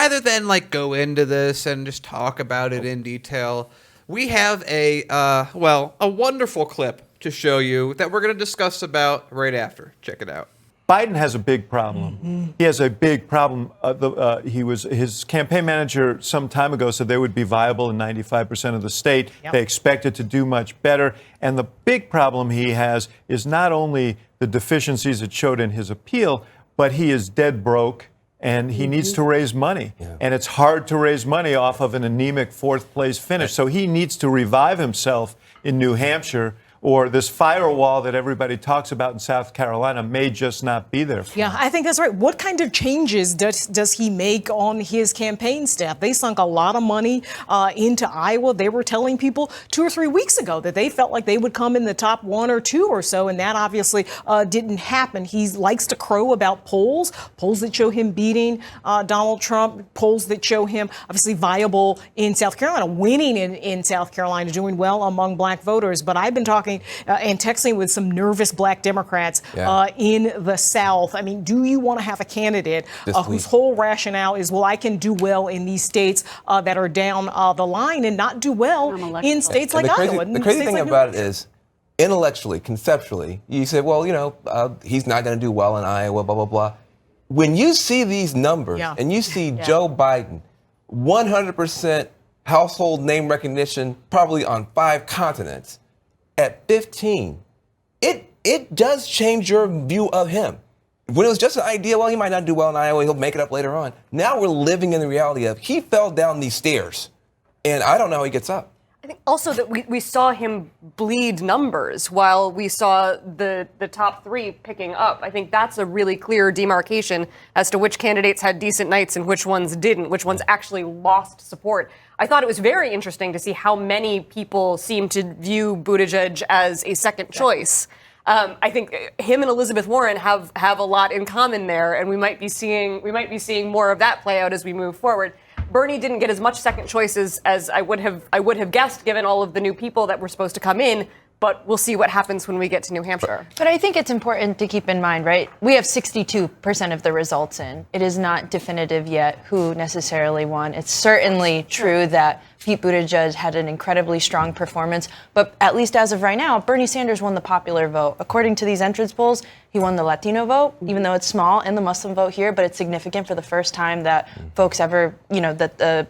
rather than like go into this and just talk about it in detail, we have a wonderful clip to show you that we're going to discuss about right after. Check it out. Biden has a big problem. He has a big problem. His campaign manager some time ago said they would be viable in 95% of the state. Yep. They expected to do much better. And the big problem he has is not only the deficiencies it showed in his appeal, but he is dead broke and he needs to raise money. Yeah. And it's hard to raise money off of an anemic fourth place finish. So he needs to revive himself in New Hampshire, or this firewall that everybody talks about in South Carolina may just not be there for him. I think that's right. What kind of changes does he make on his campaign staff? They sunk a lot of money into Iowa. They were telling people 2 or 3 weeks ago that they felt like they would come in the top 1 or 2 or so, and that obviously didn't happen. He likes to crow about polls that show him beating Donald Trump, polls that show him obviously viable in South Carolina, winning in South Carolina, doing well among black voters. But I've been talking and texting with some nervous black Democrats in the South. I mean, do you want to have a candidate whose whole rationale is, well, I can do well in these states that are down the line and not do well in states like Iowa? The crazy thing about it is, intellectually, conceptually, you say, well, he's not going to do well in Iowa, blah, blah, blah. When you see these numbers and you see Joe Biden, 100% household name recognition, probably on 5 continents, at 15, it does change your view of him. When it was just an idea, well, he might not do well in Iowa, he'll make it up later on. Now we're living in the reality of he fell down these stairs, and I don't know how he gets up. I think also that we saw him bleed numbers while we saw the top 3 picking up. I think that's a really clear demarcation as to which candidates had decent nights and which ones didn't, which ones actually lost support. I thought it was very interesting to see how many people seem to view Buttigieg as a second choice. I think him and Elizabeth Warren have a lot in common there, and we might be seeing more of that play out as we move forward. Bernie didn't get as much second choices as I would have guessed, given all of the new people that were supposed to come in. But we'll see what happens when we get to New Hampshire. But I think it's important to keep in mind, right? We have 62% of the results in. It is not definitive yet who necessarily won. It's certainly true that Pete Buttigieg had an incredibly strong performance. But at least as of right now, Bernie Sanders won the popular vote. According to these entrance polls, he won the Latino vote, even though it's small, and the Muslim vote here. But it's significant for the first time that folks ever, a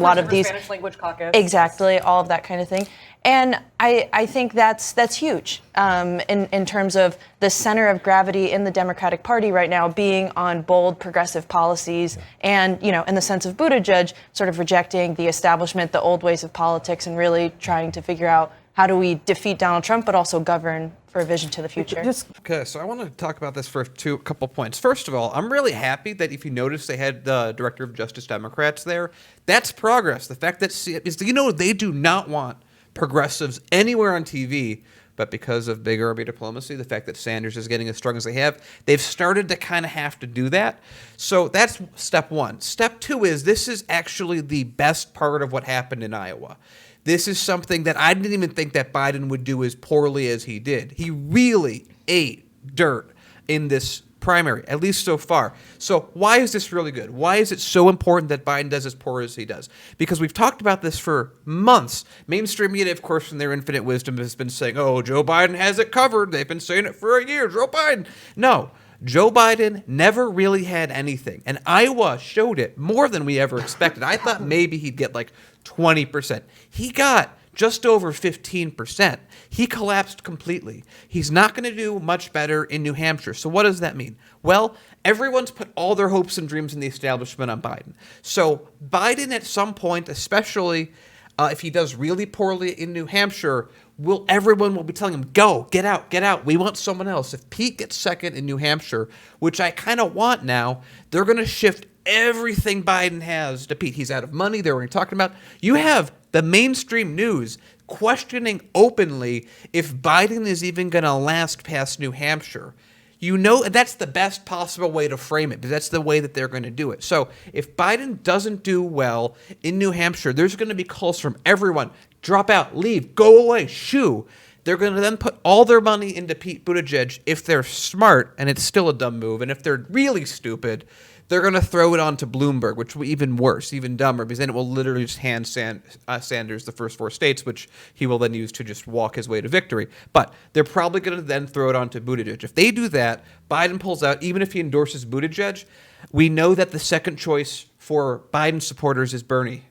lot of these Spanish language caucus. Exactly, all of that kind of thing. And I think that's huge in terms of the center of gravity in the Democratic Party right now being on bold progressive policies and, in the sense of Buttigieg sort of rejecting the establishment, the old ways of politics, and really trying to figure out how do we defeat Donald Trump but also govern for a vision to the future. Okay, so I want to talk about this for a couple points. First of all, I'm really happy that if you notice they had the Director of Justice Democrats there. That's progress. The fact that they do not want progressives anywhere on TV, but because of big Army diplomacy, the fact that Sanders is getting as strong as they have, they've started to kind of have to do that. So that's step 1. Step 2 is this is actually the best part of what happened in Iowa. This is something that I didn't even think that Biden would do as poorly as he did. He really ate dirt in this primary, at least so far. So why is this really good? Why is it so important that Biden does as poor as he does? Because we've talked about this for months. Mainstream media, of course, from their infinite wisdom, has been saying, oh, Joe Biden has it covered. They've been saying it for a year. Joe Biden. No, Joe Biden never really had anything. And Iowa showed it more than we ever expected. I thought maybe he'd get like 20%. He got just over 15%. He collapsed completely. He's not going to do much better in New Hampshire. So what does that mean? Well, everyone's put all their hopes and dreams in the establishment on Biden. So Biden at some point, especially if he does really poorly in New Hampshire, everyone will be telling him, go, get out. We want someone else. If Pete gets second in New Hampshire, which I kind of want now, they're going to shift everything Biden has to Pete. He's out of money. They're already talking about. You have the mainstream news questioning openly if Biden is even going to last past New Hampshire. That's the best possible way to frame it, because that's the way that they're going to do it. So if Biden doesn't do well in New Hampshire, there's going to be calls from everyone. Drop out, leave, go away, shoo. They're going to then put all their money into Pete Buttigieg if they're smart, and it's still a dumb move. And if they're really stupid, they're going to throw it onto Bloomberg, which will be even worse, even dumber, because then it will literally just hand Sanders the first 4 states, which he will then use to just walk his way to victory. But they're probably going to then throw it onto Buttigieg. If they do that, Biden pulls out, even if he endorses Buttigieg, we know that the second choice for Biden supporters is Bernie.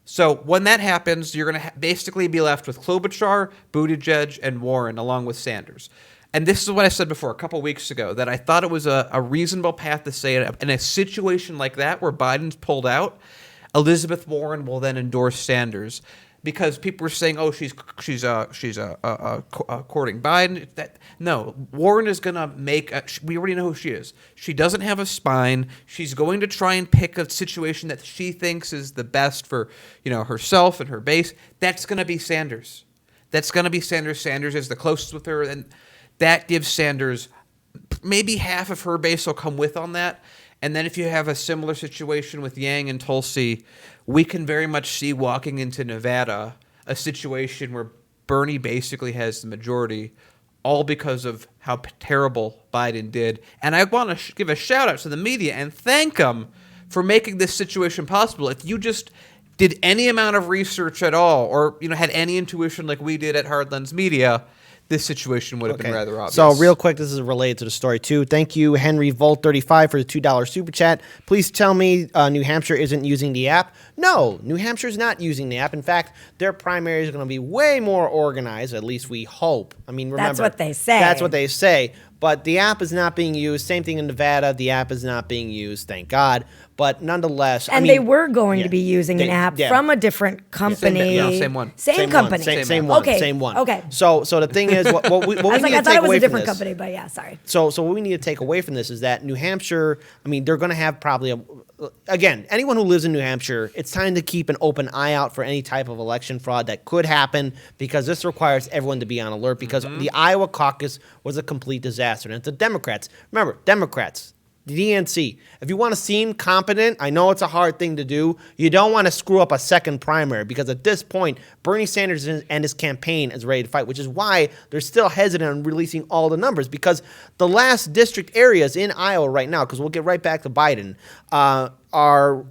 So when that happens, you're going to basically be left with Klobuchar, Buttigieg, and Warren, along with Sanders. And this is what I said before, a couple weeks ago, that I thought it was a reasonable path to say it. In a situation like that where Biden's pulled out, Elizabeth Warren will then endorse Sanders. Because people were saying, oh, she's courting Biden. No, Warren is going to make. We already know who she is. She doesn't have a spine. She's going to try and pick a situation that she thinks is the best for herself and her base. That's going to be Sanders. That's going to be Sanders. Sanders is the closest with her, and that gives Sanders maybe half of her base will come with on that. And then if you have a similar situation with Yang and Tulsi, we can very much see walking into Nevada a situation where Bernie basically has the majority, all because of how terrible Biden did. And I want to give a shout out to the media and thank them for making this situation possible. If you just did any amount of research at all, or had any intuition like we did at Hardlands Media, this situation would have been rather obvious. So real quick, this is related to the story too. Thank you, Henry Volt 35 for the $2 super chat. Please tell me New Hampshire isn't using the app. No, New Hampshire's not using the app. In fact, their primary is going to be way more organized. At least we hope. I mean, remember, that's what they say. That's what they say. But the app is not being used. Same thing in Nevada. The app is not being used. Thank God. But nonetheless, and they were going to be using an app from a different company. Same one. Same company. Same one. Okay. Same one. Okay. So the thing is, what we I was need like, I to thought take it was away a different from this, company, but yeah, sorry. So what we need to take away from this is that New Hampshire, I mean, they're going to have probably again, anyone who lives in New Hampshire, it's time to keep an open eye out for any type of election fraud that could happen, because this requires everyone to be on alert, because the Iowa caucus was a complete disaster. And it's the Democrats. Remember, Democrats, the DNC, if you want to seem competent, I know it's a hard thing to do. You don't want to screw up a second primary, because at this point, Bernie Sanders and his campaign is ready to fight, which is why they're still hesitant on releasing all the numbers, because the last district areas in Iowa right now, because we'll get right back to Biden, are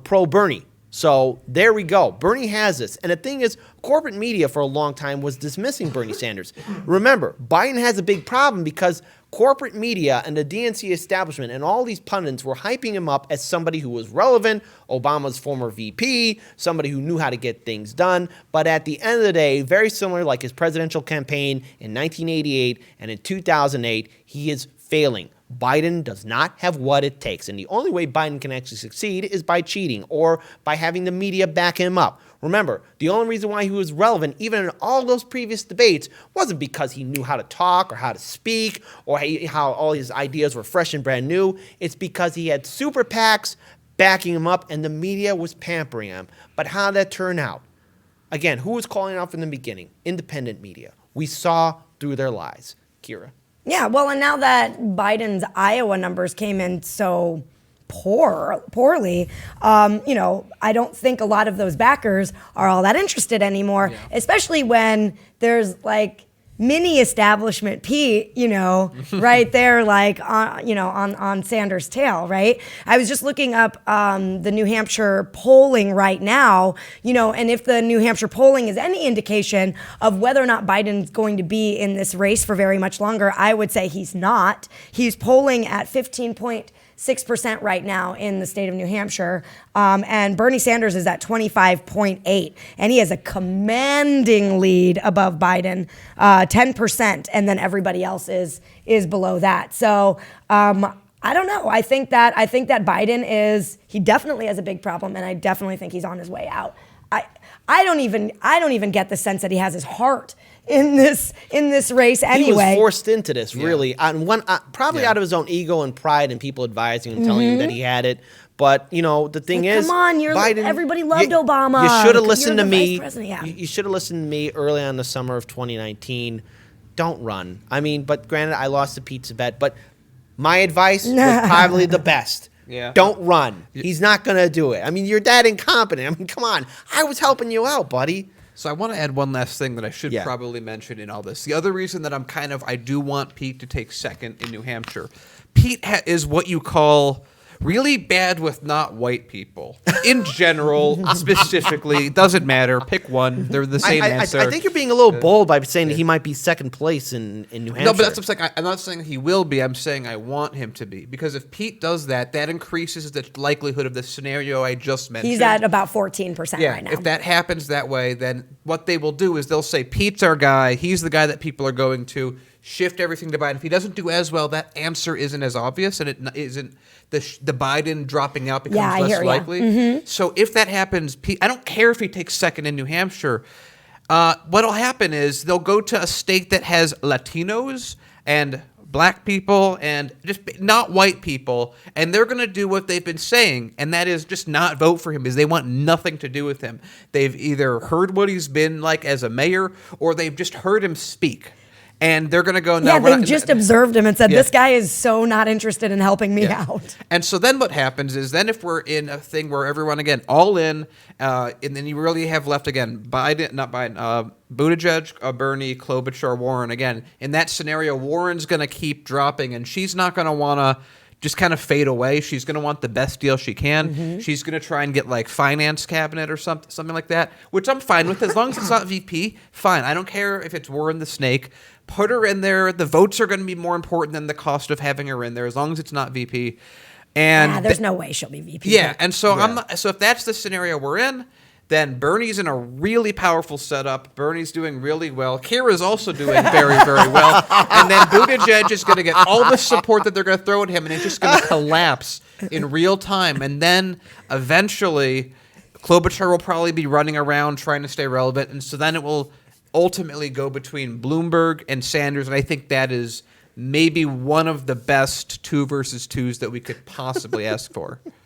pro-Bernie. So there we go. Bernie has this. And the thing is, corporate media for a long time was dismissing Bernie Sanders. Remember, Biden has a big problem because corporate media and the DNC establishment and all these pundits were hyping him up as somebody who was relevant, Obama's former VP, somebody who knew how to get things done. But at the end of the day, very similar like his presidential campaign in 1988 and in 2008, he is failing. Biden does not have what it takes. And the only way Biden can actually succeed is by cheating or by having the media back him up. Remember, the only reason why he was relevant, even in all those previous debates, wasn't because he knew how to talk or how to speak or how all his ideas were fresh and brand new. It's because he had super PACs backing him up and the media was pampering him. But how did that turn out? Again, who was calling out from the beginning? Independent media. We saw through their lies. Kira. Yeah, well, and now that Biden's Iowa numbers came in so poorly, I don't think a lot of those backers are all that interested anymore, especially when there's like mini establishment Pete, right there, like on Sanders' tail, right? I was just looking up the New Hampshire polling right now, and if the New Hampshire polling is any indication of whether or not Biden's going to be in this race for very much longer, I would say he's not. He's polling at 15.6% right now in the state of New Hampshire, and Bernie Sanders is at 25.8%, and he has a commanding lead above Biden, 10%, and then everybody else is below that. So I don't know. I think that Biden he definitely has a big problem, and I definitely think he's on his way out. I don't even get the sense that he has his heart in this race anyway. He was forced into this, really, probably out of his own ego and pride and people advising him, telling him that he had it. But the thing is, come on, Biden, everybody loved Obama. You should have listened to me. Yeah. You should have listened to me early on in the summer of 2019. Don't run. I mean, but granted, I lost the pizza bet. But my advice was probably the best. Yeah. Don't run. He's not going to do it. I mean, you're that incompetent. I mean, come on. I was helping you out, buddy. So I want to add one last thing that I should probably mention in all this. The other reason that I do want Pete to take second in New Hampshire. Pete is what you call really bad with not white people. In general, specifically, doesn't matter. Pick one. They're the same answer. I think you're being a little bold by saying that he might be second place in New Hampshire. No, but that's what I'm saying. I'm not saying he will be. I'm saying I want him to be. Because if Pete does that, that increases the likelihood of the scenario I just mentioned. He's at about 14% right now. If that happens that way, then what they will do is they'll say, Pete's our guy. He's the guy that people are going to. Shift everything to Biden. If he doesn't do as well, that answer isn't as obvious, and it isn't the Biden dropping out becomes less likely. So if that happens, I don't care if he takes second in New Hampshire. What'll happen is they'll go to a state that has Latinos and black people and just not white people, and they're going to do what they've been saying, and that is just not vote for him because they want nothing to do with him. They've either heard what he's been like as a mayor, or they've just heard him speak. And they're going to go, no, they've just observed him and said, this guy is so not interested in helping me out. And so then what happens is then if we're in a thing where everyone, again, all in, and then you really have left, again, Buttigieg, Bernie, Klobuchar, Warren, again, in that scenario, Warren's going to keep dropping, and she's not going to want to just kind of fade away. She's going to want the best deal she can. She's going to try and get like finance cabinet or something like that, which I'm fine with. As long as it's not VP, fine. I don't care if it's Warren the Snake. Put her in there. The votes are going to be more important than the cost of having her in there, as long as it's not VP. And there's no way she'll be VP. Yeah, and so so if that's the scenario we're in, then Bernie's in a really powerful setup. Bernie's doing really well. Kira's also doing very, very well. And then Buttigieg is going to get all the support that they're going to throw at him, and it's just going to collapse in real time. And then eventually, Klobuchar will probably be running around trying to stay relevant, and so then it will ultimately go between Bloomberg and Sanders, and I think that is maybe one of the best 2 versus 2s that we could possibly ask for.